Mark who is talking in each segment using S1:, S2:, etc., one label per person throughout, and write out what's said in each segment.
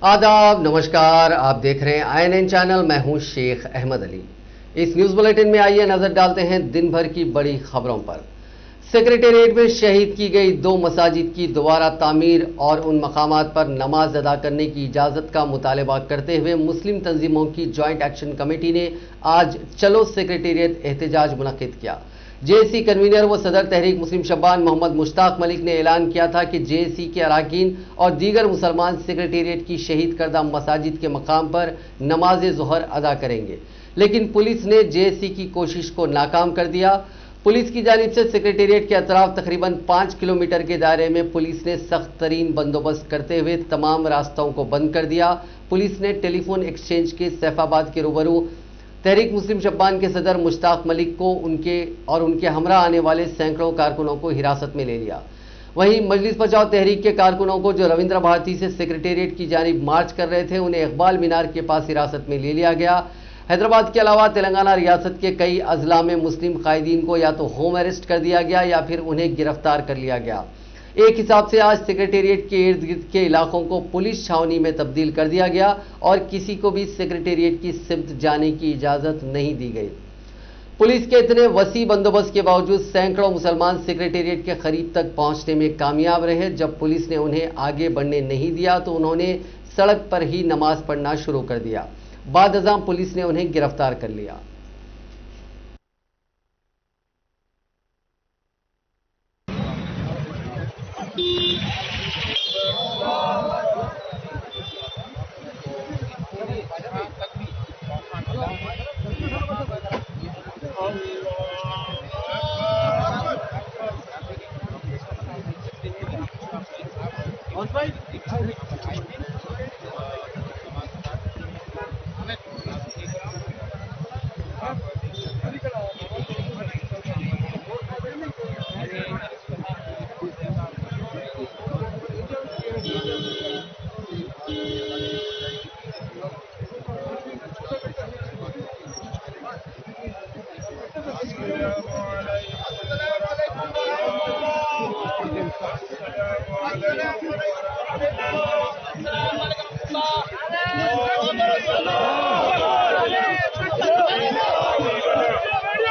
S1: आदाब, नमस्कार। आप देख रहे हैं INN चैनल। मैं हूं शेख अहमद अली। इस न्यूज बुलेटिन में आइए नजर डालते हैं दिन भर की बड़ी खबरों पर। सेक्रेटेरिएट में शहीद की गई 2 मसाजिद की दोबारा तामीर और उन मकामात पर नमाज अदा करने की इजाजत का मुतालबा करते हुए मुस्लिम तंजीमों की ज्वाइंट एक्शन कमेटी ने आज चलो सेक्रेटेरिएट एहतजाज मुनक्किद किया। जेएसी कन्वीनर व सदर तहरीक मुस्लिम शब्बान मोहम्मद मुश्ताक मलिक ने ऐलान किया था कि जेएसी के अराकीन और दीगर मुसलमान सेक्रेटेरिएट की शहीद करदा मसाजिद के मकाम पर नमाज ज़ोहर अदा करेंगे, लेकिन पुलिस ने जेएसी की कोशिश को नाकाम कर दिया। पुलिस की जानिब से सेक्रेटेरिएट के अतराफ तकरीबन 5 किलोमीटर के दायरे में पुलिस ने सख्त तरीन बंदोबस्त करते हुए तमाम रास्तों को बंद कर दिया। पुलिस ने टेलीफोन एक्सचेंज के सैफाबाद के रूबरू तहरीक मुस्लिम शब्बान के सदर मुश्ताक मलिक को उनके हमरा आने वाले सैकड़ों कारकुनों को हिरासत में ले लिया। वहीं मजलिस बचाओ तहरीक के कारकुनों को जो रविंद्र भारती से सेक्रेटेरिएट की जानिब मार्च कर रहे थे, उन्हें इकबाल मीनार के पास हिरासत में ले लिया गया। हैदराबाद के अलावा तेलंगाना रियासत के कई अजला में मुस्लिम कायदीन को या तो होम अरेस्ट कर दिया गया या फिर उन्हें गिरफ्तार कर लिया गया। एक हिसाब से आज सेक्रेटेरिएट के इर्द गिर्द के इलाकों को पुलिस छावनी में तब्दील कर दिया गया और किसी को भी सेक्रेटेरिएट की सिमत जाने की इजाजत नहीं दी गई। पुलिस के इतने वसी बंदोबस्त के बावजूद सैकड़ों मुसलमान सेक्रेटेरिएट के करीब तक पहुंचने में कामयाब रहे। जब पुलिस ने उन्हें आगे बढ़ने नहीं दिया तो उन्होंने सड़क पर ही नमाज पढ़ना शुरू कर दिया। बाद अज़ां पुलिस ने उन्हें गिरफ्तार कर लिया।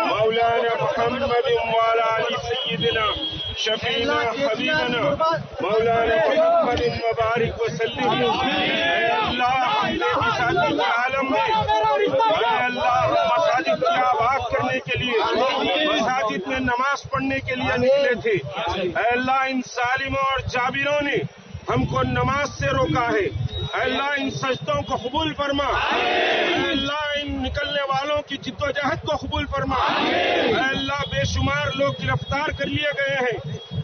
S2: मौलाना मोहम्मद वाला अली सय्यदना शफीना हबीबना मौलाना मोहम्मद मुबारक वसल्लम। अल्लाह आलम में अल्लाह मसाजिद को आबाद करने के लिए, मसाजिद में नमाज पढ़ने के लिए निकले थे। अल्लाह इन जालिमों और जाबिरों ने हमको नमाज से रोका है। अल्लाह इन सजदों को कबूल फरमा। अल्लाह इन निकलने वालों की जिद्दोजहद को कबूल फरमा। अल्लाह बेशुमार लोग गिरफ्तार कर लिए गए हैं,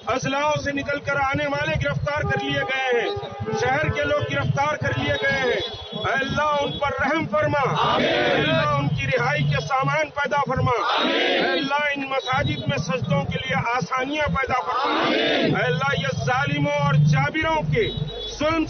S2: अजलाओं से निकलकर आने वाले गिरफ्तार कर लिए गए हैं, शहर के लोग गिरफ्तार कर लिए गए हैं। अल्लाह उन पर रहम फरमा। अल्लाह उनकी रिहाई के सामान पैदा फरमा। अल्लाह इन मसाजिद में सजदों के लिए आसानियां पैदा फरमा। अल्लाह ये जालिमों और जाबिरों के जुल्म।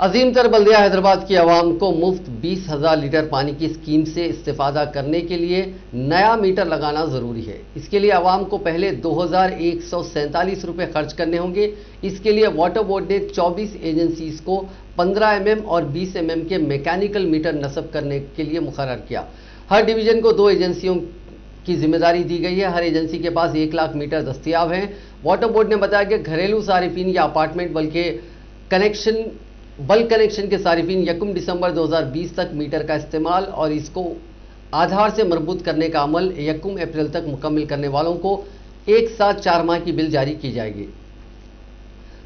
S1: अजीम तर बल्दिया हैदराबाद की आवाम को मुफ्त 20,000 लीटर पानी की स्कीम से इस्तेफादा करने के लिए नया मीटर लगाना जरूरी है। इसके लिए आवाम को पहले 2,147 रुपये खर्च करने होंगे। इसके लिए वाटर बोर्ड ने 24 एजेंसीज को 15 mm और 20 mm के मैकेनिकल मीटर नस्ब करने के लिए मुकर्रर किया। हर डिवीजन को 2 एजेंसियों की जिम्मेदारी दी गई है। हर एजेंसी के पास 1 लाख मीटर दस्तियाब हैं। वाटर बोर्ड ने बताया कि घरेलू सारिफिन या अपार्टमेंट बल्क कनेक्शन के सारिफिन 1 दिसंबर 2020 तक मीटर का इस्तेमाल और इसको आधार से मरबूत करने का अमल 1 अप्रैल तक मुकम्मल करने वालों को एक साथ 4 माह की बिल जारी की जाएगी।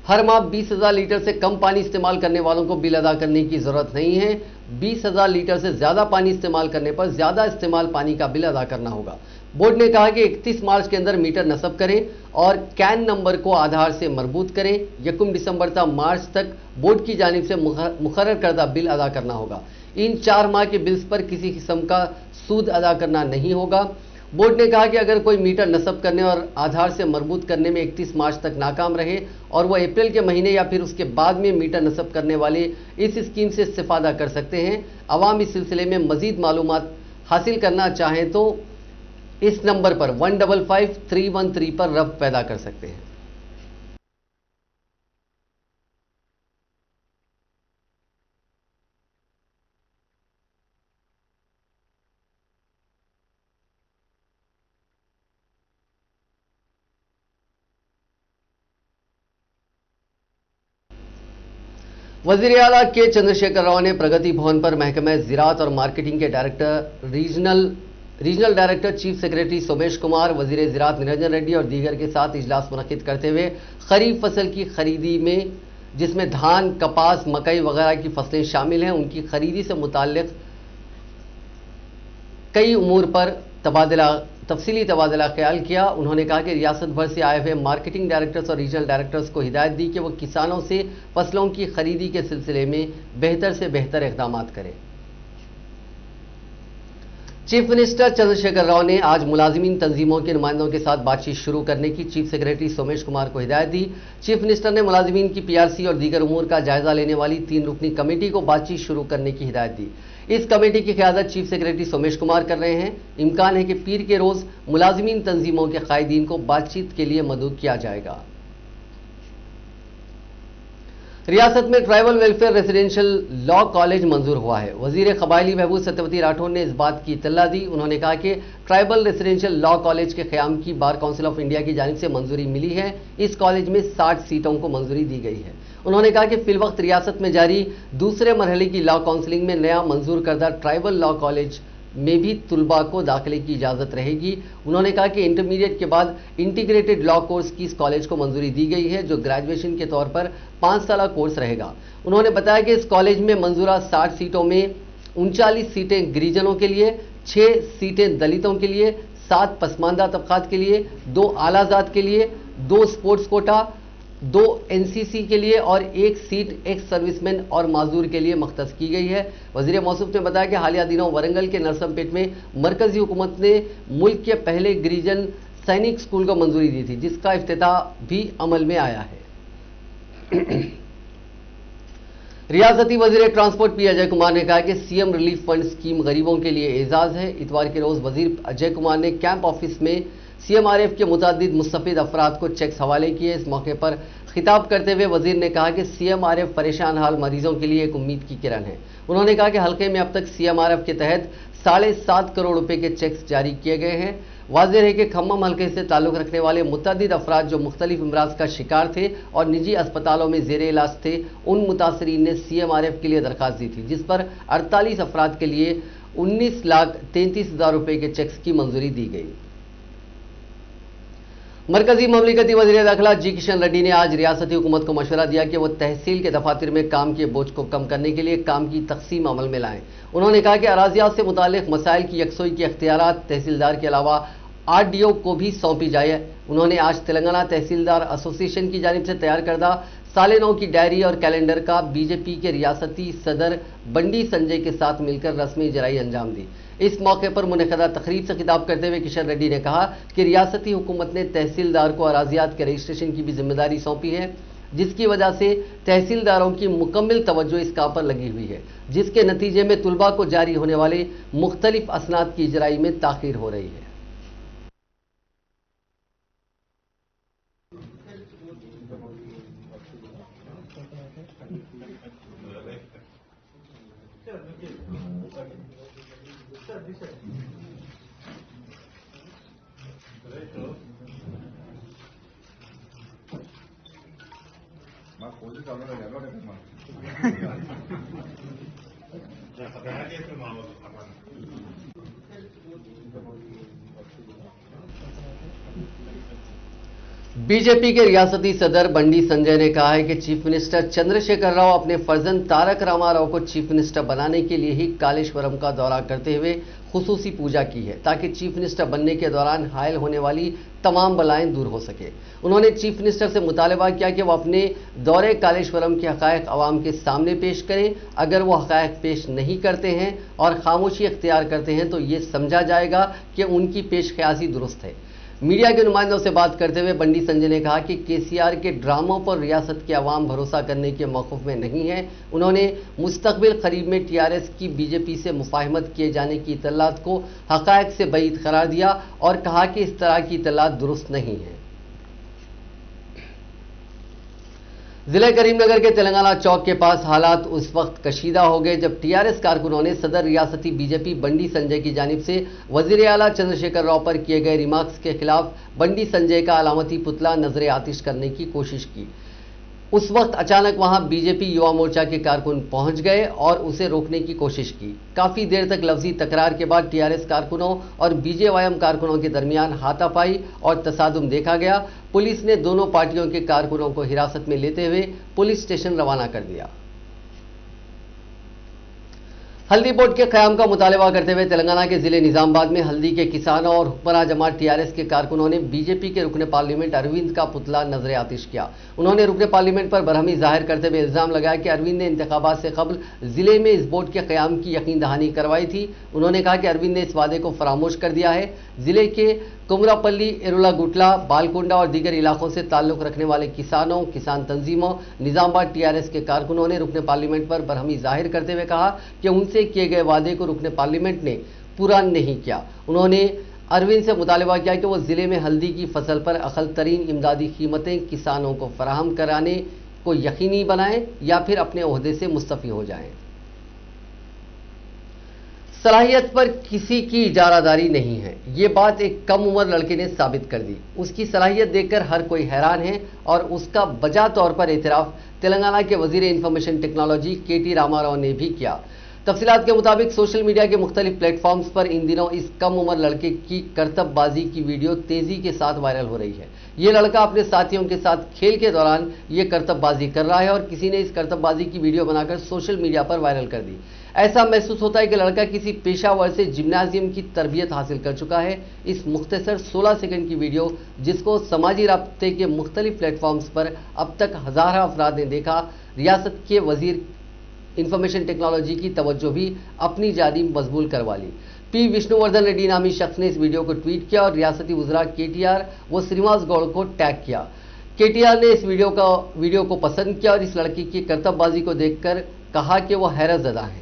S1: हर माह 20,000 लीटर से कम पानी इस्तेमाल करने वालों को बिल अदा करने की जरूरत नहीं है। 20,000 लीटर से ज्यादा पानी इस्तेमाल करने पर ज्यादा इस्तेमाल पानी का बिल अदा करना होगा। बोर्ड ने कहा कि 31 मार्च के अंदर मीटर नस्ब करें और कैन नंबर को आधार से मरबूत करें। 1 दिसंबर तक मार्च तक बोर्ड की जानिब से मुकर्रर करदा बिल अदा करना होगा। इन 4 माह के बिल्स पर किसी किस्म का सूद अदा करना नहीं होगा। बोर्ड ने कहा कि अगर कोई मीटर नस्ब करने और आधार से मरबूत करने में 31 मार्च तक नाकाम रहे और वह अप्रैल के महीने या फिर उसके बाद में मीटर नस्ब करने वाले इस स्कीम से इस्तेफादा कर सकते हैं। अवाम इस सिलसिले में मजीद मालूमात हासिल करना चाहें तो इस नंबर पर 155313 पर रब्त पैदा कर सकते हैं। वजीर आला के चंद्रशेखर राव ने प्रगति भवन पर महकमे ज़राअत और मार्केटिंग के director regional director chief secretary Somesh Kumar, वजीर ज़राअत निरंजन रेड्डी और दीगर के साथ इजलास मुनक्किद करते हुए खरीफ फसल की खरीदी में, जिसमें धान, कपास, मकई वगैरह की फसलें शामिल हैं, उनकी खरीदी से मुताल्लिक कई उमूर पर तफसीली तबादला ख्याल किया। उन्होंने कहा कि रियासत भर से आए हुए मार्केटिंग डायरेक्टर्स और रीजनल डायरेक्टर्स को हिदायत दी कि वो किसानों से फसलों की खरीदी के सिलसिले में बेहतर से बेहतर इक़दाम करें। चीफ मिनिस्टर चंद्रशेखर राव ने आज मुलाजिमीन तंजीमों के नुमाइंदों के साथ बातचीत शुरू करने की चीफ सेक्रेटरी सोमेश कुमार को हिदायत दी। चीफ मिनिस्टर ने मुलाजिमीन की पीआरसी और दीगर उमूर का जायजा लेने वाली 3 रुकनी कमेटी को बातचीत शुरू करने की हिदायत दी। इस कमेटी की क़यादत चीफ सेक्रेटरी सोमेश कुमार कर रहे हैं। इम्कान है कि पीर के रोज मुलाजिमीन तंजीमों के कायदीन को बातचीत के लिए मदऊ किया जाएगा। रियासत में tribal welfare residential law college मंजूर हुआ है। वजीर कबायली महबूब सत्यवती राठौर ने इस बात की इत्तला दी। उन्होंने कहा कि ट्राइबल रेजिडेंशियल लॉ कॉलेज के क़याम की बार काउंसिल ऑफ इंडिया की जानिब से मंजूरी मिली है। इस कॉलेज में 60 सीटों को मंजूरी दी गई है। उन्होंने कहा कि फिलवक्त रियासत में जारी दूसरे मरहले की लॉ काउंसिलिंग में नया मंजूर करदा ट्राइबल लॉ कॉलेज में भी तुलबा को दाखिले की इजाज़त रहेगी। उन्होंने कहा कि इंटरमीडिएट के बाद इंटीग्रेटेड लॉ कोर्स की इस कॉलेज को मंजूरी दी गई है, जो ग्रेजुएशन के तौर पर 5 साला कोर्स रहेगा। उन्होंने बताया कि इस कॉलेज में मंजूरा 60 सीटों में 39 सीटें गिरिजनों के लिए, 6 सीटें दलितों के लिए, 7 पसमानदा तबकात के लिए, 2 आलाजात के लिए, 2 स्पोर्ट्स कोटा, 2 एनसीसी के लिए और 1 सीट एक्स सर्विसमैन और माजदूर के लिए मख्तस की गई है। वजीर मौसूफ ने बताया कि हालिया दिनों वरंगल के नरसमपेट में मरकजी हुकूमत ने मुल्क के पहले गिरिजन सैनिक स्कूल को मंजूरी दी थी, जिसका इफ्तिताह भी अमल में आया है। रियासती वजीर ट्रांसपोर्ट पी अजय कुमार ने कहा कि सीएम रिलीफ फंड स्कीम गरीबों के लिए एजाज है। इतवार के रोज वजीर अजय कुमार ने कैंप ऑफिस में सीएमआरएफ के मुतादिद मुस्तफिद अफराद को चेक्स हवाले किए। इस मौके पर खिताब करते हुए वजीर ने कहा कि सीएमआरएफ परेशान हाल मरीजों के लिए एक उम्मीद की किरण है। उन्होंने कहा कि हल्के में अब तक सीएमआरएफ के तहत 7.5 करोड़ रुपए के चेक्स जारी किए गए हैं। वाज़ेह है कि खम्मम हल्के से ताल्लुक़ रखने वाले मुतअद्दिद अफराद जो मुख्तलिफ अमराज का शिकार थे और निजी अस्पतालों में ज़ेर इलाज थे, उन मुतासरीन ने सीएमआरएफ के लिए दरख्वास्त दी थी, जिस पर 48 अफराद के लिए 19,33,000 रुपए के चेक्स की मंजूरी दी गई। मरकजी ममलिकती वज़ीर दाखिला जी किशन रेड्डी ने आज रियासती हुकूमत को मशवरा दिया कि वह तहसील के दफातर में काम के बोझ को कम करने के लिए काम की तकसीम अमल में लाएं। उन्होंने कहा कि अराजियात से मुताल्लिक मसाइल की यकसोई के अख्तियारात तहसीलदार के अलावा आरडीओ को भी सौंपी जाए। उन्होंने आज तेलंगाना तहसीलदार एसोसिएशन की जानिब से तैयार करदा साल नौ की डायरी और कैलेंडर का बीजेपी के रियासती सदर बंडी संजय के साथ मिलकर रस्मी इजराई अंजाम दी। इस मौके पर मुनक़दा तकरीब से खिताब करते हुए किशन रेड्डी ने कहा कि रियासती हुकूमत ने तहसीलदार को अराजियात के रजिस्ट्रेशन की भी जिम्मेदारी सौंपी है, जिसकी वजह से तहसीलदारों की मुकम्मल तवज्जो इस काम पर लगी हुई है, जिसके नतीजे में तुलबा को जारी होने वाले मुख्तलिफ असनाद की इजराई में ताख़ीर हो रही है। बीजेपी के रियासती सदर बंडी संजय ने कहा है कि चीफ मिनिस्टर चंद्रशेखर राव अपने फर्जंद तारक रामाराव को चीफ मिनिस्टर बनाने के लिए ही कालेश्वरम का दौरा करते हुए खुसूसी पूजा की है, ताकि चीफ मिनिस्टर बनने के दौरान हायल होने वाली तमाम बलाएं दूर हो सके। उन्होंने चीफ मिनिस्टर से मुतालबा किया कि वह अपने दौरे कालेश्वरम के हक़ाइक़ अवाम के सामने पेश करें। अगर वो हक़ाइक़ पेश नहीं करते हैं और खामोशी इख्तियार करते हैं तो ये समझा जाएगा कि उनकी पेशख्यासी दुरुस्त है। मीडिया के नुमाइंदों से बात करते हुए बंडी संजय ने कहा कि केसीआर के ड्रामों पर रियासत के अवाम भरोसा करने के मौक़िफ़ में नहीं है। उन्होंने मुस्तक़बिल क़रीब में टीआरएस की बीजेपी से मुफ़ाहिमत किए जाने की इत्तलात को हक़ाइक़ से बईद करार दिया और कहा कि इस तरह की इत्तलात दुरुस्त नहीं है। जिले करीमनगर के तेलंगाना चौक के पास हालात उस वक्त कशीदा हो गए जब टीआरएस कारकुनों ने सदर रियासती बीजेपी बंडी संजय की जानिब से वजीर आला चंद्रशेखर राव पर किए गए रिमार्क्स के खिलाफ बंडी संजय का अलामती पुतला नजर आतिश करने की कोशिश की। उस वक्त अचानक वहां बीजेपी युवा मोर्चा के कारकुन पहुंच गए और उसे रोकने की कोशिश की। काफी देर तक लफ्जी तकरार के बाद टीआरएस कारकुनों और बीजेवाईएम कारकुनों के दरमियान हाथापाई और तसादुम देखा गया। पुलिस ने दोनों पार्टियों के कारकुनों को हिरासत में लेते हुए पुलिस स्टेशन रवाना कर दिया। हल्दी बोर्ड के क़याम का मुतालबा करते हुए तेलंगाना के जिले निजामाबाद में हल्दी के किसानों और हुक्मरान जमात टीआरएस के कारकुनों ने बीजेपी के रुकने पार्लियामेंट अरविंद का पुतला नजर आतिश किया। उन्होंने रुकने पार्लियामेंट पर बरहमी जाहिर करते हुए इल्जाम लगाया कि अरविंद ने इंतखाबात से कबल जिले में इस बोर्ड के क़याम की यकीन दहानी करवाई थी। उन्होंने कहा कि अरविंद ने इस वादे को फरामोश कर दिया है। जिले के कुमरापल्ली, एरुला गुटला, बालकोंडा और दीगर इलाकों से ताल्लुक रखने वाले किसानों, किसान तंजीमों, निजामाबाद टीआरएस के कारकुनों ने रुकने पार्लियामेंट पर बरहमी जाहिर करते हुए कहा कि उनसे किए गए वादे को रुकने पार्लियामेंट ने पूरा नहीं किया। उन्होंने अरविंद से मुतालबा किया कि वो जिले में हल्दी की फसल पर अक़ल तरीन इमदादी कीमतें किसानों को फराहम कराने को यकीनी बनाएं या फिर अपने ओहदे से मुस्तफ़ी हो जाएं। सलाहियत पर किसी की इजारादारी नहीं है, ये बात एक कम उम्र लड़के ने साबित कर दी। उसकी सलाहियत देखकर हर कोई हैरान है और उसका बजा तौर पर एतराफ़ तेलंगाना के वजीर इंफॉर्मेशन टेक्नोलॉजी केटी रामाराव ने भी किया। तफसीलात के मुताबिक सोशल मीडिया के मुख्तलिफ प्लेटफॉर्म्स पर इन दिनों इस कम उम्र लड़के की करतबबाजी की वीडियो तेजी के साथ वायरल हो रही है। ये लड़का अपने साथियों के साथ खेल के दौरान ये करतबबाजी कर रहा है और किसी ने इस करतबबाजी की वीडियो बनाकर सोशल मीडिया पर वायरल कर दी। ऐसा महसूस होता है कि लड़का किसी पेशावर से जिम्नाजियम की तरबियत हासिल कर चुका है। इस मुख्तसर 16 सेकंड की वीडियो, जिसको समाजी राब्ते के मुख्तलिफ प्लेटफॉर्म्स पर अब तक हज़ारों अफराद ने देखा, रियासत के वजीर इंफॉर्मेशन टेक्नोलॉजी की तवज्जो भी अपनी जानिब मजबूल करवा ली। पी विष्णुवर्धन रेड्डी नामी शख्स ने इस वीडियो को ट्वीट किया और रियासती वज़रा केटीआर व श्रीनिवास गौड़ को टैग किया। केटीआर ने इस वीडियो को पसंद किया और इस लड़की की करतबबाजी को देखकर कहा कि वह हैरत ज़दा है।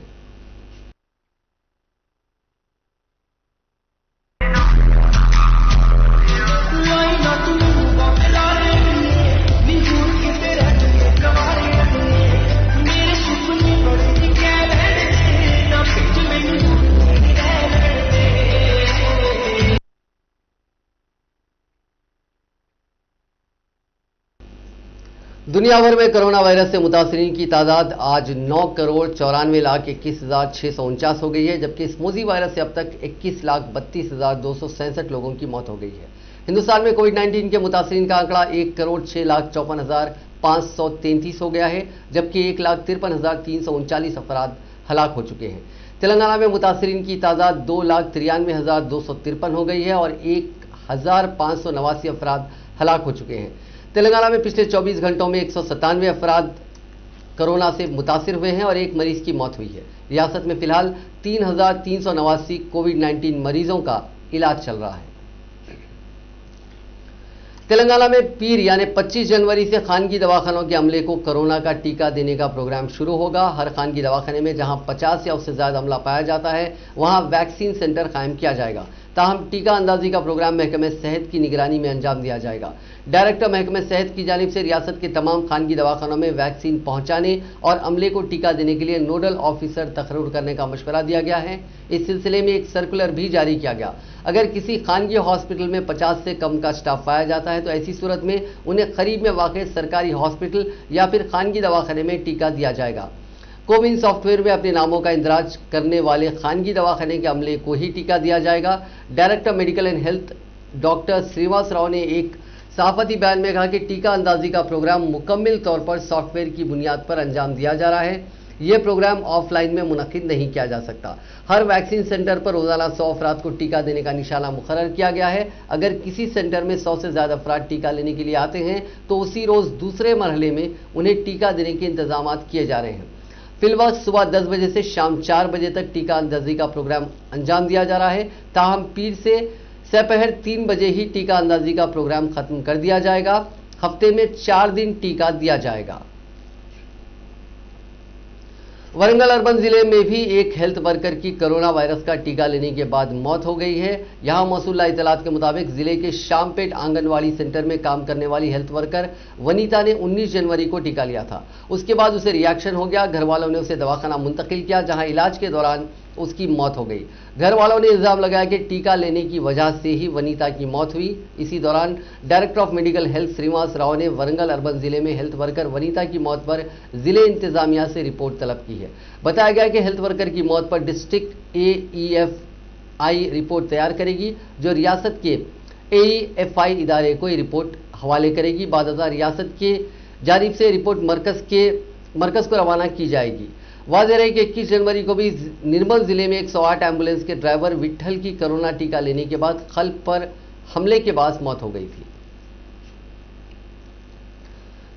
S1: दुनिया भर में कोरोना वायरस से मुतासरीन की तादाद आज 9,94,21,649 हो गई है, जबकि स्मूजी वायरस से अब तक 21,32,267 लोगों की मौत हो गई है। हिंदुस्तान में कोविड-19 के मुतासरीन का आंकड़ा 1,06,54,533 हो गया है, जबकि 1,53,339 अफराद हलाक हो चुके हैं। तेलंगाना में मुतासरीन की तादाद 2,93,253 हो गई है और 1,589 अफराद हलाक हो चुके हैं। तेलंगाना में पिछले 24 घंटों में 197 अफराद कोरोना से मुतासिर हुए हैं और एक मरीज की मौत हुई है। रियासत में फिलहाल 3,389 कोविड-19 मरीजों का इलाज चल रहा है। तेलंगाना में पीर यानी 25 जनवरी से खानगी दवाखानों के अमले को कोरोना का टीका देने का प्रोग्राम शुरू होगा। हर खानगी दवाखाने में जहां 50 या उससे ज्यादा अमला पाया जाता है, वहां वैक्सीन सेंटर कायम किया जाएगा। ताहम टीका अंदाजी का प्रोग्राम महकमे सेहत की निगरानी में अंजाम दिया जाएगा। डायरेक्टर महकमे सेहत की जानिब से रियासत के तमाम खानगी दवाखानों में वैक्सीन पहुंचाने और अमले को टीका देने के लिए नोडल ऑफिसर तकर्रुर करने का मशवरा दिया गया है। इस सिलसिले में एक सर्कुलर भी जारी किया गया। अगर किसी खानगी हॉस्पिटल में 50 से कम का स्टाफ पाया जाता है तो ऐसी सूरत में उन्हें करीब में वाक़ सरकारी हॉस्पिटल या फिर खानगी दवाखाने में टीका दिया जाएगा। कोविन सॉफ्टवेयर में अपने नामों का इंदराज करने वाले खानगी दवाखाने के अमले को ही टीका दिया जाएगा। Director medical and health doctor Srinivas Rao ने एक सहाफती बयान में कहा कि टीका अंदाजी का प्रोग्राम मुकम्मल तौर पर सॉफ्टवेयर की बुनियाद पर अंजाम दिया जा रहा है। यह प्रोग्राम ऑफलाइन में मुनक्किद नहीं किया जा सकता। हर वैक्सीन सेंटर पर रोजाना 100 अफराद को टीका देने का निशाना मुकर्रर किया गया है। अगर किसी सेंटर में 100 से ज्यादा अफराद टीका लेने के लिए आते हैं तो उसी रोज दूसरे मरहले में उन्हें टीका देने के इंतजाम किए जा रहे हैं। फिलवक्त सुबह 10 बजे से शाम 4 बजे तक टीका अंदाजी का प्रोग्राम अंजाम दिया जा रहा है। ताहम पीर से दोपहर 3 बजे ही टीका अंदाजी का प्रोग्राम खत्म कर दिया जाएगा। हफ्ते में 4 दिन टीका दिया जाएगा। वरंगल अर्बन जिले में भी एक हेल्थ वर्कर की कोरोना वायरस का टीका लेने के बाद मौत हो गई है। यहां मौसूला इतलात के मुताबिक जिले के शामपेट आंगनवाड़ी सेंटर में काम करने वाली हेल्थ वर्कर वनीता ने 19 जनवरी को टीका लिया था। उसके बाद उसे रिएक्शन हो गया। घर वालों ने उसे दवाखाना मुंतकिल किया, जहां इलाज के दौरान उसकी मौत हो गई। घर वालों ने इल्जाम लगाया कि टीका लेने की वजह से ही वनीता की मौत हुई। इसी दौरान director of medical health Srinivas Rao ने वरंगल अर्बन जिले में हेल्थ वर्कर वनीता की मौत पर जिले इंतजामिया से रिपोर्ट तलब की है। बताया गया कि हेल्थ वर्कर की मौत पर डिस्ट्रिक्ट AEFI रिपोर्ट तैयार करेगी, जो रियासत के AEFI इदारे को रिपोर्ट हवाले करेगी। बाद रियासत के जानिब से रिपोर्ट मरकज को रवाना की जाएगी। वाज़ेह रहे कि 21 जनवरी को भी निर्मल जिले में 108 एम्बुलेंस के ड्राइवर विट्ठल की कोरोना टीका लेने के बाद कल्ब पर हमले के बाद मौत हो गई थी।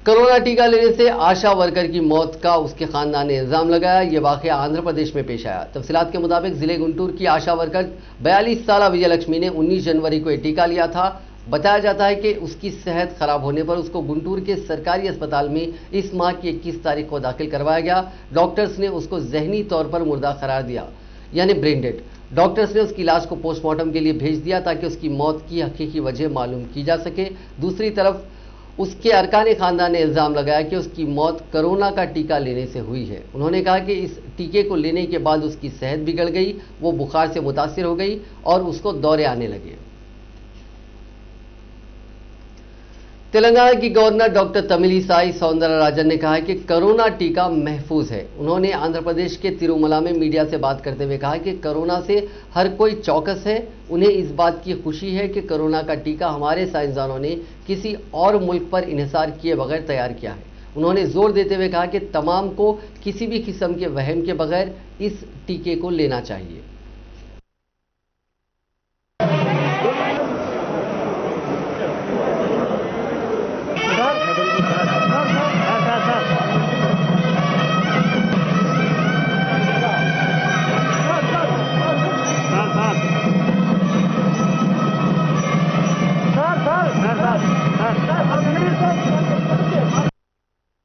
S1: कोरोना टीका लेने से आशा वर्कर की मौत का उसके खानदान ने इल्जाम लगाया। यह वाकया आंध्र प्रदेश में पेश आया। तफसीलात के मुताबिक जिले गुंटूर की आशा वर्कर 42 साल विजयलक्ष्मी ने 19 जनवरी को यह टीका लिया था। बताया जाता है कि उसकी सेहत खराब होने पर उसको गुंटूर के सरकारी अस्पताल में इस माह की 21 तारीख को दाखिल करवाया गया। डॉक्टर्स ने उसको जहनी तौर पर मुर्दा करार दिया, यानी ब्रेन डेड। डॉक्टर्स ने उसकी लाश को पोस्टमार्टम के लिए भेज दिया ताकि उसकी मौत की हकीकी वजह मालूम की जा सके। दूसरी तरफ उसके अरकान खानदान ने इल्जाम लगाया कि उसकी मौत कोरोना का टीका लेने से हुई है। उन्होंने कहा कि इस टीके को लेने के बाद उसकी सेहत बिगड़ गई, वो बुखार से मुतासिर हो गई और उसको दौरे आने लगे। तेलंगाना की गवर्नर डॉक्टर तमिलिसाई सौंदरराजन ने कहा है कि कोरोना टीका महफूज है। उन्होंने आंध्र प्रदेश के तिरुमला में मीडिया से बात करते हुए कहा कि कोरोना से हर कोई चौकस है। उन्हें इस बात की खुशी है कि कोरोना का टीका हमारे साइंसदानों ने किसी और मुल्क पर इन्हिसार किए बगैर तैयार किया है। उन्होंने जोर देते हुए कहा कि तमाम को किसी भी किस्म के वहम के बगैर इस टीके को लेना चाहिए।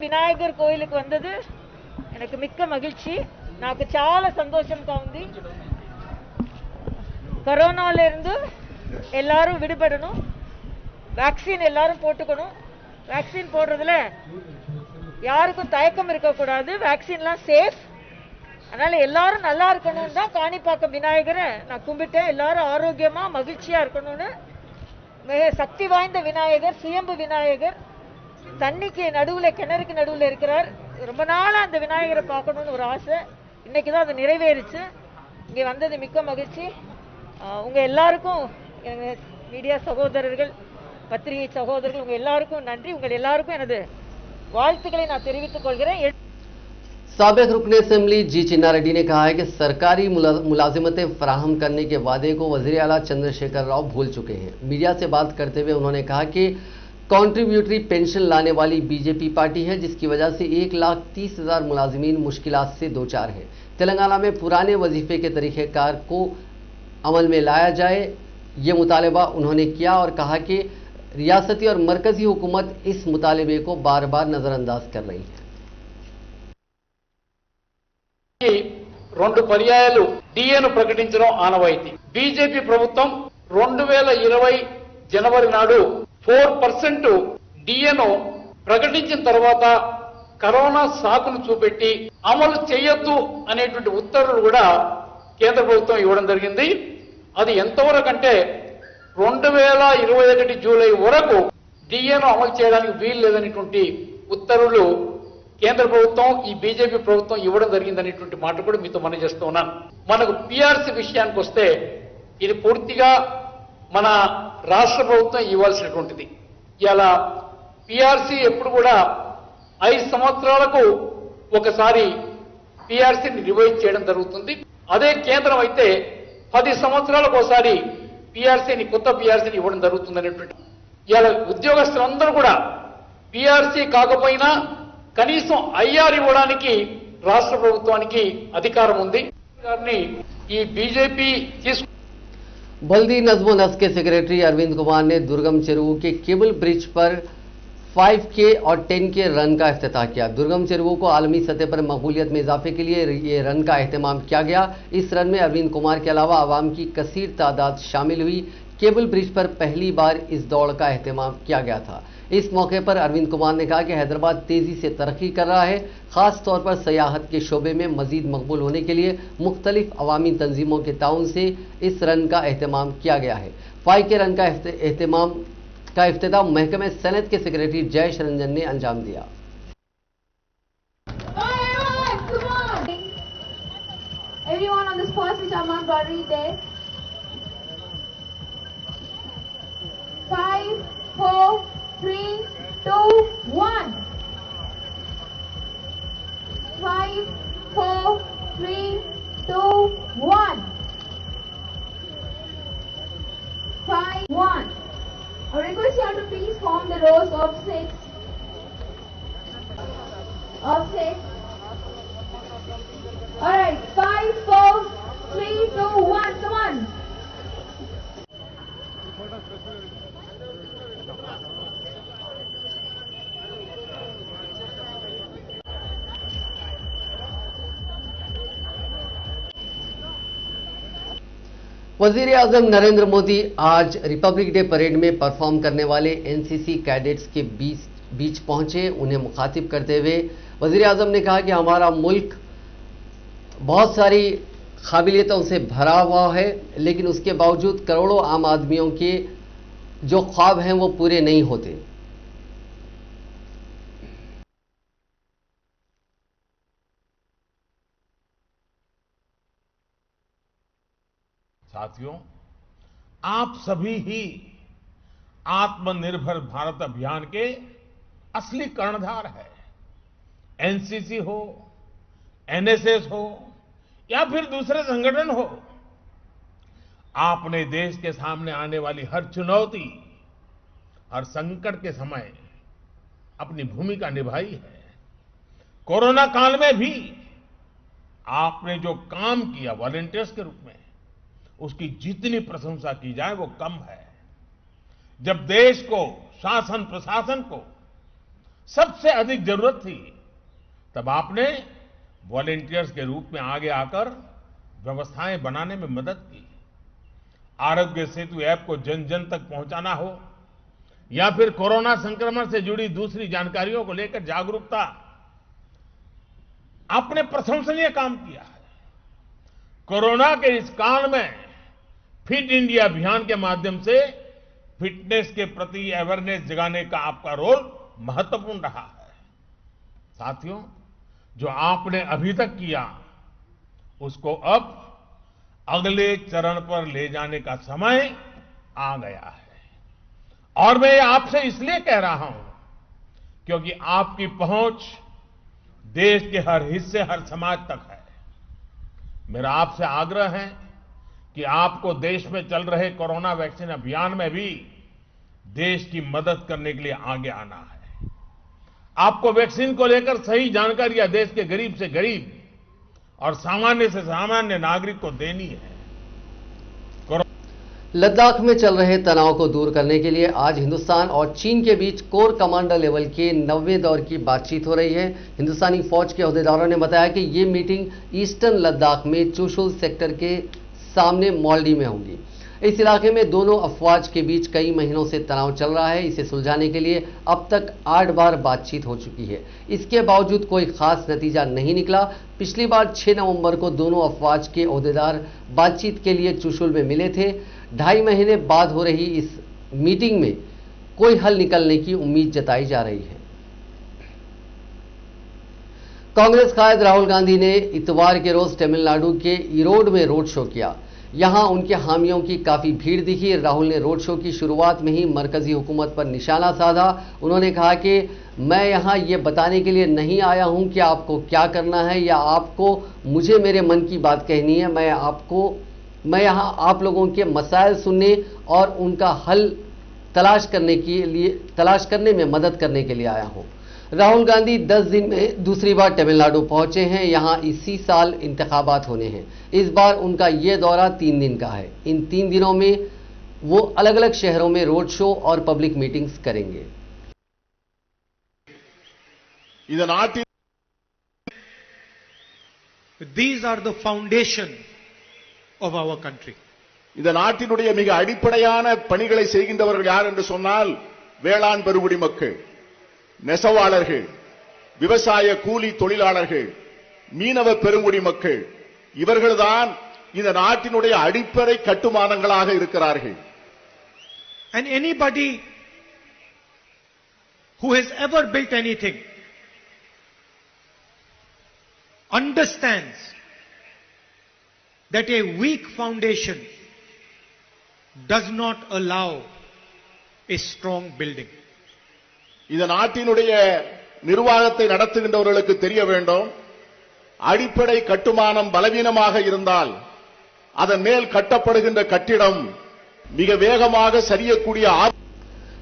S3: వినాయగర్ కోయిలకు వందదు எனக்கு மிக்க மகிழ்ச்சி. నాకు చాలా సంతోషంగా ఉంది. கொரோனால இருந்து எல்லாரும் விடுபடணும். வேக்சின் எல்லாரும் போட்டுக்கணும். வேக்சின் போடுறதுல யாருக்கும் தயக்கம் இருக்கக்கூடாது. வேக்சின்லாம் சேஃப். அதனால எல்லாரும் நல்லா இருக்கணும் தான் காணிப்பாக்கம் விநாயகரை நான் கும்பிட்டேன். எல்லாரும் ஆரோக்கியமா மகிழ்ச்சியா இருக்கணும்னு. மிக சக்தி வாய்ந்த விநாயகர், சுயம்பு விநாயகர், தண்ணிக்கு நடுவில் கிணறுக்கு நடுவில் இருக்கிறார். ரொம்ப நாளாக அந்த விநாயகரை பார்க்கணும்னு ஒரு ஆசை. இன்னைக்கு தான் அது நிறைவேறிச்சு. இங்கே வந்தது மிக்க மகிழ்ச்சி. உங்கள் எல்லாருக்கும் மீடியா சகோதரர்கள், பத்திரிகை சகோதரர்கள், உங்கள் எல்லாருக்கும் நன்றி. உங்கள் எல்லாருக்கும் எனது வாழ்த்துக்களை நான் தெரிவித்துக் கொள்கிறேன்.
S1: साबिक रुकन असेंबली जी चिन्ना रेड्डी ने कहा है कि सरकारी मुलाजिमतें फराहम करने के वादे को वज़ीर आला चंद्रशेखर राव भूल चुके हैं। मीडिया से बात करते हुए उन्होंने कहा कि कॉन्ट्रीब्यूटरी पेंशन लाने वाली बीजेपी पार्टी है, जिसकी वजह से 1,30,000 मुलाजिमीन मुश्किलात से दो चार हैं। तेलंगाना में पुराने वजीफे के तरीक़ेकार को अमल में लाया जाए, ये मुतालबा उन्होंने किया और कहा कि रियासती और मरकजी हुकूमत इस मुतालबे को बार बार नज़रअंदाज कर रही है।
S4: 2 పర్యాయాలు డిఏను ప్రకటించడం ఆనవాయితీ. బీజేపీ ప్రభుత్వం 2020 జనవరి నాడు 4% డిఏను ప్రకటించిన తర్వాత కరోనా సాకును చూపెట్టి అమలు చేయొద్దు అనేటువంటి ఉత్తర్వులు కూడా కేంద్ర ప్రభుత్వం ఇవ్వడం జరిగింది. అది ఎంతవరకు అంటే 2021 జూలై వరకు డిఏను అమలు చేయడానికి వీలు లేదనేటువంటి ఉత్తర్వులు కేంద్ర ప్రభుత్వం ఈ బీజేపీ ప్రభుత్వం ఇవ్వడం జరిగిందనేటువంటి మాట కూడా మీతో మనం చేస్తూ ఉన్నాను. మనకు పిఆర్సీ విషయానికి వస్తే ఇది పూర్తిగా మన రాష్ట్ర ప్రభుత్వం ఇవ్వాల్సినటువంటిది. ఇలా పిఆర్సీ ఎప్పుడు కూడా 5 సంవత్సరాలకు ఒకసారి పిఆర్సీని రివైజ్ చేయడం జరుగుతుంది. అదే కేంద్రం అయితే 10 సంవత్సరాలకు ఒకసారి కొత్త పిఆర్సీని ఇవ్వడం జరుగుతుంది అనేటువంటి. ఇలా ఉద్యోగస్తులందరూ కూడా పిఆర్సీ కాకపోయినా కనీసం ఐఆర్ ఇవ్వడానికి రాష్ట్ర ప్రభుత్వానికి అధికారం ఉంది. ఈ బీజేపీ
S1: बल्दी नज़्मो नस्क के सेक्रेटरी अरविंद कुमार ने दुर्गम चेरुवु के केबल ब्रिज पर 5K और 10K रन का इफ्तिताह किया। दुर्गम चेरुवु को आलमी सतह पर मकबूलियत में इजाफे के लिए ये रन का अहतमाम किया गया। इस रन में अरविंद कुमार के अलावा आवाम की कसीर तादाद शामिल हुई। केबल ब्रिज पर पहली बार इस दौड़ का एहतमाम किया गया था। इस मौके पर अरविंद कुमार ने कहा कि हैदराबाद तेजी से तरक्की कर रहा है, खास तौर पर सयाहत के शोबे में मजीद मकबूल होने के लिए मुख्तलिफ अवामी तंजीमों के ताउन से इस रन का एहतमाम किया गया है। 5 के रन का इफ्तिताह महकमे सनत के सेक्रेटरी जयेश रंजन ने अंजाम दिया।
S5: Everyone on the spots which are marked already there. 5, 4, 3, 2, 1. 5, 4, 3, 2, 1. 5, 1. I request you all to please form the rows of 6. Of 6. Alright, 5, 4, 3, 2, 1, come on.
S1: वजीर आजम नरेंद्र मोदी आज रिपब्लिक डे परेड में परफॉर्म करने वाले एनसीसी कैडेट्स के बीच पहुंचे। उन्हें मुखातिब करते हुए वजीर आजम ने कहा कि हमारा मुल्क बहुत सारी काबिलियतों से भरा हुआ है, लेकिन उसके बावजूद करोड़ों आम आदमियों के जो ख्वाब हैं वो पूरे नहीं होते।
S6: साथियों, आप सभी ही आत्मनिर्भर भारत अभियान के असली कर्णधार है। एनसीसी हो, एनएसएस हो या फिर दूसरे संगठन हो, आपने देश के सामने आने वाली हर चुनौती, हर संकट के समय अपनी भूमिका निभाई है। कोरोना काल में भी आपने जो काम किया वॉलंटियर्स के रूप में, उसकी जितनी प्रशंसा की जाए वो कम है। जब देश को, शासन प्रशासन को सबसे अधिक जरूरत थी, तब आपने वॉलंटियर्स के रूप में आगे आकर व्यवस्थाएं बनाने में मदद की। आरोग्य सेतु ऐप को जन जन तक पहुंचाना हो या फिर कोरोना संक्रमण से जुड़ी दूसरी जानकारियों को लेकर जागरूकता, आपने प्रशंसनीय काम किया है। कोरोना के इस काल में फिट इंडिया अभियान के माध्यम से फिटनेस के प्रति अवेयरनेस जगाने का आपका रोल महत्वपूर्ण रहा है। साथियों, जो आपने अभी तक किया, उसको अब अगले चरण पर ले जाने का समय आ गया है। और मैं ये आपसे इसलिए कह रहा हूं क्योंकि आपकी पहुंच देश के हर हिस्से, हर समाज तक है। मेरा आपसे आग्रह है कि आपको देश में चल रहे कोरोना वैक्सीन अभियान में भी देश की मदद करने के लिए आगे आना है। आपको वैक्सीन को लेकर सही जानकारियां देश के गरीब से गरीब और सामान्य से सामान्य नागरिक को देनी है।
S1: लद्दाख में चल रहे तनाव को दूर करने के लिए आज हिंदुस्तान और चीन के बीच कोर कमांडर लेवल के 90वें दौर की बातचीत हो रही है। हिंदुस्तानी फौज के अहदेदारों ने बताया कि ये मीटिंग ईस्टर्न लद्दाख में चुशुल सेक्टर के सामने मॉल्डी में होगी। इस इलाके में दोनों अफवाज के बीच कई महीनों से तनाव चल रहा है। इसे सुलझाने के लिए अब तक 8 बार बातचीत हो चुकी है। इसके बावजूद कोई खास नतीजा नहीं निकला। पिछली बार 6 नवंबर को दोनों अफवाज के अहदेदार बातचीत के लिए चुशुल में मिले थे। 2.5 महीने बाद हो रही इस मीटिंग में कोई हल निकलने की उम्मीद जताई जा रही है। कांग्रेस कायद राहुल गांधी ने इतवार के रोज तमिलनाडु के ईरोड में रोड शो किया। यहां उनके हामियों की काफी भीड़ दिखी। राहुल ने रोड शो की शुरुआत में ही मरकजी हुकूमत पर निशाना साधा। उन्होंने कहा कि मैं यहां ये बताने के लिए नहीं आया हूं कि आपको क्या करना है या आपको मुझे मेरे मन की बात कहनी है। मैं यहां आप लोगों के मसाइल सुनने और उनका हल तलाश करने में मदद करने के लिए आया हूं। राहुल गांधी 10 दिन में दूसरी बार तमिलनाडु पहुंचे हैं। यहां इसी साल इंतखाबात होने हैं। इस बार उनका यह दौरा 3 दिन का है। इन 3 दिनों में वो अलग अलग शहरों में रोड शो और पब्लिक मीटिंग्स करेंगे।
S7: These are the foundation of our country. இந்த நாட்டினுடைய மிக அடிப்படையான பணிகளை செய்கின்றவர்கள் யார் என்று சொன்னால் வேளாண் பெருங்குடி மக்கள், நெசவாளர்கள், விவசாய கூலி தொழிலாளர்கள், மீனவ பெருங்குடி மக்கள், இவர்கள்தான் இந்த நாட்டினுடைய அடிப்படை கட்டுமானங்களாக இருக்கிறார்கள்.
S8: And anybody who has ever built anything understands that a weak foundation does not allow a strong building.
S7: இந்த நாட்டினுடைய நிர்வாகத்தை நடத்துகின்றவர்களுக்கு தெரிய வேண்டும், அடிப்படை கட்டுமானம் பலவீனமாக இருந்தால் அதன் மேல் கட்டப்படுகின்ற கட்டிடம் மிக வேகமாக சரியக்கூடிய.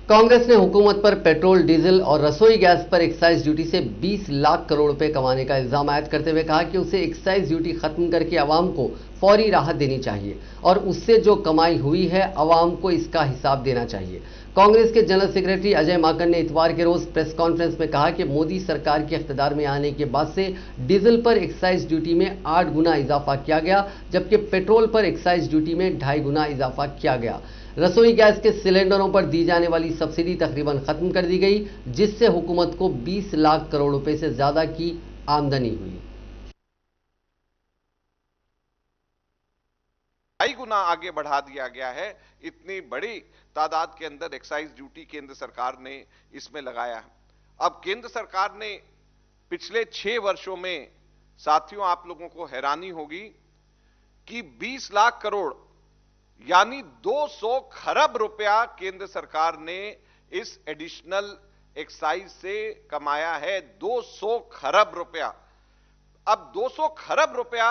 S1: कांग्रेस ने हुकूमत पर पेट्रोल, डीजल और रसोई गैस पर एक्साइज ड्यूटी से 20 लाख करोड़ रुपए कमाने का इल्जाम आयद करते हुए कहा कि उसे एक्साइज ड्यूटी खत्म करके अवाम को फौरी राहत देनी चाहिए और उससे जो कमाई हुई है अवाम को इसका हिसाब देना चाहिए। कांग्रेस के जनरल सेक्रेटरी अजय माकन ने इतवार के रोज प्रेस कॉन्फ्रेंस में कहा कि मोदी सरकार के इख्तिदार में आने के बाद से डीजल पर एक्साइज ड्यूटी में 8 गुना इजाफा किया गया, जबकि पेट्रोल पर एक्साइज ड्यूटी में 2.5 गुना इजाफा किया गया। रसोई गैस के सिलेंडरों पर दी जाने वाली सब्सिडी तकरीबन खत्म कर दी गई, जिससे हुकूमत को 20 लाख करोड़ रुपए से ज्यादा की आमदनी हुई।
S9: 2.5 गुना आगे बढ़ा दिया गया है। इतनी बड़ी तादाद के अंदर एक्साइज ड्यूटी केंद्र सरकार ने इसमें लगाया है। अब केंद्र सरकार ने पिछले 6 वर्षों में, साथियों आप लोगों को हैरानी होगी कि 20 लाख करोड़ यानी 200 खरब रुपया केंद्र सरकार ने इस एडिशनल एक्साइज से कमाया है। 200 खरब रुपया। अब 200 खरब रुपया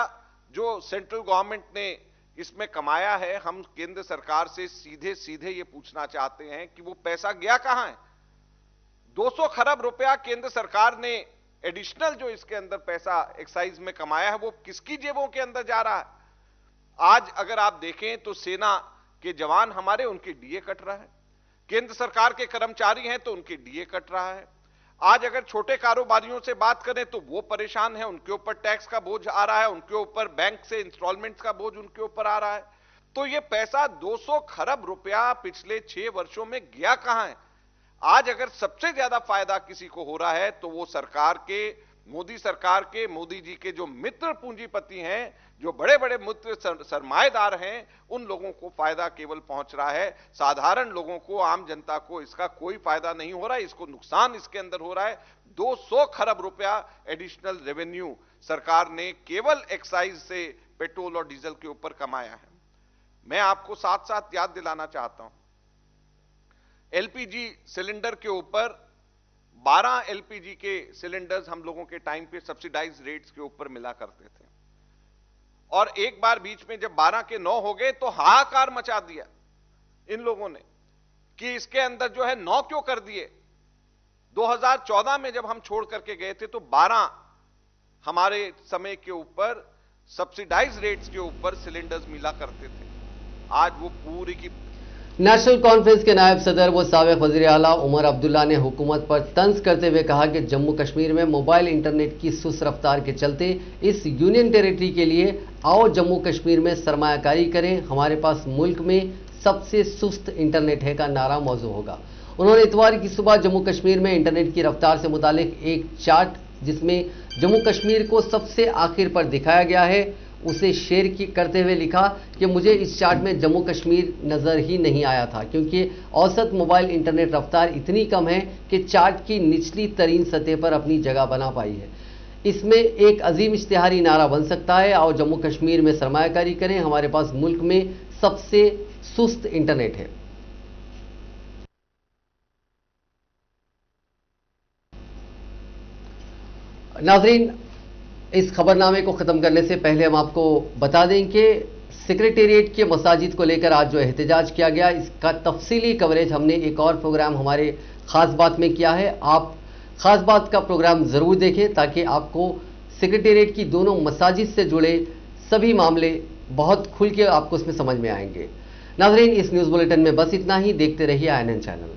S9: जो सेंट्रल गवर्नमेंट ने इसमें कमाया है, हम केंद्र सरकार से सीधे सीधे ये पूछना चाहते हैं कि वो पैसा गया कहां है? 200 खरब रुपया केंद्र सरकार ने एडिशनल जो इसके अंदर पैसा एक्साइज में कमाया है, वो किसकी जेबों के अंदर जा रहा है? आज अगर आप देखें तो सेना के जवान हमारे, उनके डीए कट रहा है। केंद्र सरकार के कर्मचारी हैं तो उनके डीए कट रहा है। आज अगर छोटे कारोबारियों से बात करें तो वो परेशान हैं, उनके ऊपर टैक्स का बोझ आ रहा है, उनके ऊपर बैंक से इंस्टॉलमेंट्स का बोझ उनके ऊपर आ रहा है। तो ये पैसा 200 खरब रुपया पिछले 6 वर्षों में गया कहां है? आज अगर सबसे ज्यादा फायदा किसी को हो रहा है तो वो सरकार के, मोदी सरकार के, मोदी जी के जो मित्र पूंजीपति हैं, जो बड़े बड़े मित्र सरमाएदार हैं, उन लोगों को फायदा केवल पहुंच रहा है। साधारण लोगों को, आम जनता को इसका कोई फायदा नहीं हो रहा है। इसको नुकसान इसके अंदर हो रहा है। 200 खरब रुपया एडिशनल रेवेन्यू सरकार ने केवल एक्साइज से पेट्रोल और डीजल के ऊपर कमाया है। मैं आपको साथ साथ याद दिलाना चाहता हूं, एलपीजी सिलेंडर के ऊपर 12 एलपीजी के सिलेंडर्स हम लोगों के टाइम पे सब्सिडाइज रेट्स के ऊपर मिला करते थे, और एक बार बीच में जब 12 के 9 हो गए तो हाहाकार मचा दिया इन लोगों ने कि इसके अंदर जो है 9 क्यों कर दिए। 2014 में जब हम छोड़ करके गए थे तो 12 हमारे समय के ऊपर सब्सिडाइज रेट्स के ऊपर सिलेंडर्स मिला करते थे। आज वो पूरी की
S1: नेशनल कॉन्फ्रेंस के नायब सदर व साबिक वज़ीर आला उमर अब्दुल्ला ने हुकूमत पर तंज करते हुए कहा कि जम्मू कश्मीर में मोबाइल इंटरनेट की सुस्त रफ्तार के चलते इस यूनियन टेरिटरी के लिए आओ जम्मू कश्मीर में सरमायाकारी करें, हमारे पास मुल्क में सबसे सुस्त इंटरनेट है का नारा मौजू होगा। उन्होंने इतवार की सुबह जम्मू कश्मीर में इंटरनेट की रफ्तार से मुतालिक एक चार्ट जिसमें जम्मू कश्मीर को सबसे आखिर पर दिखाया गया है उसे शेयर करते हुए लिखा कि मुझे इस चार्ट में जम्मू कश्मीर नज़र ही नहीं आया था, क्योंकि औसत मोबाइल इंटरनेट रफ्तार इतनी कम है कि चार्ट की निचली तरीन सतह पर अपनी जगह बना पाई है। इसमें एक अजीम इश्तिहारी नारा बन सकता है, आओ जम्मू कश्मीर में सरमायाकारी करें, हमारे पास मुल्क में सबसे सुस्त इंटरनेट है। नाज़रीन, इस खबरनामे को ख़त्म करने से पहले हम आपको बता दें कि सेक्रेटेरिएट के मसाजिद को लेकर आज जो एहतजाज किया गया, इसका तफसीली कवरेज हमने एक और प्रोग्राम हमारे ख़ास बात में किया है। आप ख़ास बात का प्रोग्राम ज़रूर देखें ताकि आपको सेक्रेटेरिएट की दोनों मसाजिद से जुड़े सभी मामले बहुत खुल के आपको उसमें समझ में आएंगे। नाज़रीन, इस न्यूज़ बुलेटिन में बस इतना ही। देखते रहिए INN चैनल।